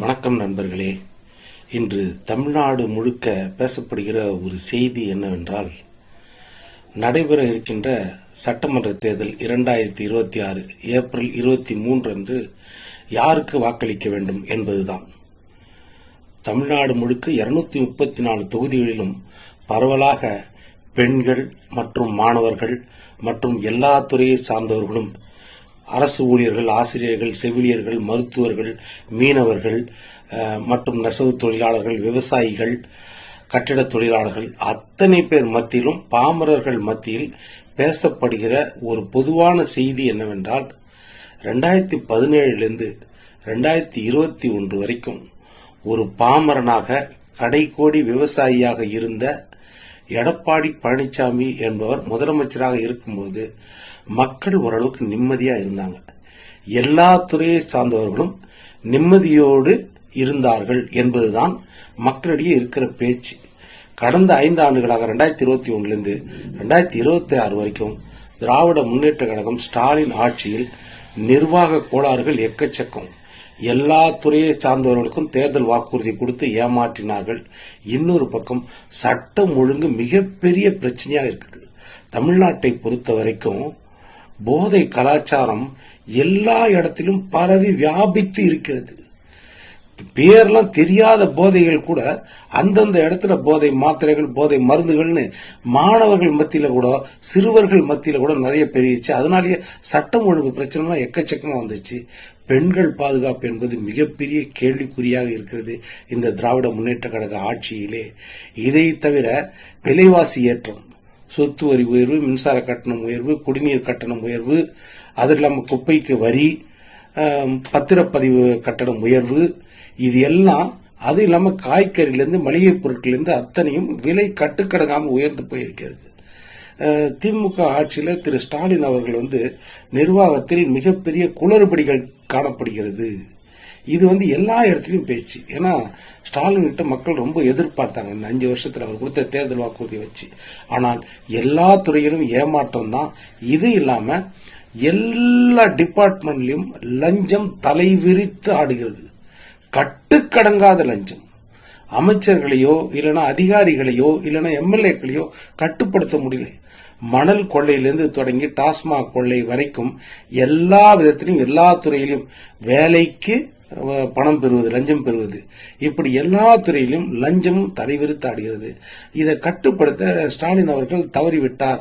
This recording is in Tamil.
வணக்கம் நண்பர்களே. இன்று தமிழ்நாடு முழுக்க பேசப்படுகிற ஒரு செய்தி என்னவென்றால், நடைபெற இருக்கின்ற சட்டமன்ற தேர்தல் 2026 ஏப்ரல் 23 அன்று யாருக்கு வாக்களிக்க வேண்டும் என்பதுதான். தமிழ்நாடு முழுக்க 234 தொகுதிகளிலும் பரவலாக பெண்கள் மற்றும் மாணவர்கள் மற்றும் எல்லா துறையை சார்ந்தவர்களும், அரசு ஊழியர்கள், ஆசிரியர்கள், செவிலியர்கள், மருத்துவர்கள், மீனவர்கள் மற்றும் நெசவு தொழிலாளர்கள், விவசாயிகள், கட்டிட தொழிலாளர்கள் அத்தனை பேர் மத்தியிலும், பாமரர்கள் மத்தியில் பேசப்படுகிற ஒரு பொதுவான செய்தி என்னவென்றால், 2017 2021 வரைக்கும் ஒரு பாமரனாக கடைக்கோடி விவசாயியாக இருந்த எடப்பாடி பழனிசாமி என்பவர் முதலமைச்சராக இருக்கும்போது மக்கள் ஓரளவுக்கு நிம்மதியா இருந்தாங்க. எல்லா துறையை சார்ந்தவர்களும் நிம்மதியோடு இருந்தார்கள் என்பதுதான் மக்களிடையே இருக்கிற பேச்சு. கடந்த 5 ஆண்டுகளாக 2021 2026 வரைக்கும் திராவிட முன்னேற்ற கழகம் ஸ்டாலின் ஆட்சியில் நிர்வாக கோளாறுகள் எக்கச்சக்கம். எல்லா துறையை சார்ந்தவர்களுக்கும் தேர்தல் வாக்குறுதி கொடுத்து ஏமாற்றினார்கள். இன்னொரு பக்கம் சட்டம் ஒழுங்கு மிகப்பெரிய பிரச்சனையாக இருக்குது. தமிழ்நாட்டை பொறுத்த வரைக்கும் போதை கலாச்சாரம் எல்லா இடத்திலும் பரவி வியாபித்து இருக்கிறது. பேர்லாம் தெரியாத போதைகள் கூட அந்தந்த இடத்துல போதை மாத்திரைகள், போதை மருந்துகள்னு மாணவர்கள் மத்தியில கூட, சிறுவர்கள் மத்தியில கூட நிறைய பெருகிச்சு. அதனாலேயே சட்டம் ஒழுங்கு பிரச்சனை எக்கச்சக்கமா வந்துச்சு. பெண்கள் பாதுகாப்பு என்பது மிகப்பெரிய கேள்விக்குறியாக இருக்கிறது இந்த திராவிட முன்னேற்ற கழக ஆட்சியிலே. இதை தவிர விலைவாசி ஏற்றம், சொத்து வரி உயர்வு, மின்சார கட்டணம் உயர்வு, குடிநீர் கட்டணம் உயர்வு, அது இல்லாமல் குப்பைக்கு வரி, பத்திரப்பதிவு கட்டணம் உயர்வு, இது எல்லாம், அது இல்லாமல் காய்கறியிலிருந்து மளிகை பொருட்களிலிருந்து அத்தனையும் விலை கட்டுக்கடங்காமல் உயர்ந்து போயிருக்கிறது. திமுக ஆட்சியில் திரு ஸ்டாலின் அவர்கள் நிர்வாகத்தில் மிகப்பெரிய குளறுபடிகள் காணப்படுகிறது. இது எல்லா இடத்துலையும் பேச்சு. ஏன்னா ஸ்டாலின் கிட்ட மக்கள் ரொம்ப எதிர்பார்த்தாங்க இந்த 5 வருஷத்துல அவர் கொடுத்த தேர்தல் வாக்குறுதி வச்சு. ஆனால் எல்லா துறையிலும் ஏமாற்றம் தான். இது இல்லாம எல்லா டிபார்ட்மெண்ட்லயும் லஞ்சம் தலைவிரித்து ஆடுகிறது. கட்டுக்கடங்காத லஞ்சம். அமைச்சர்களையோ இல்லைன்னா அதிகாரிகளையோ இல்லைன்னா எம்எல்ஏக்களையோ கட்டுப்படுத்த முடியல. மணல் கொள்ளையிலிருந்து தொடங்கி டாஸ்மாக் கொள்ளை வரைக்கும் எல்லா விதத்திலும், எல்லா துறையிலும் வேலைக்கு பணம் பெறுவது, லஞ்சம் பெறுவது, இப்படி எல்லா துறையிலும் லஞ்சமும் தலைவிரித்து ஆடுகிறது. இதை கட்டுப்படுத்த ஸ்டாலின் அவர்கள் தவறிவிட்டார்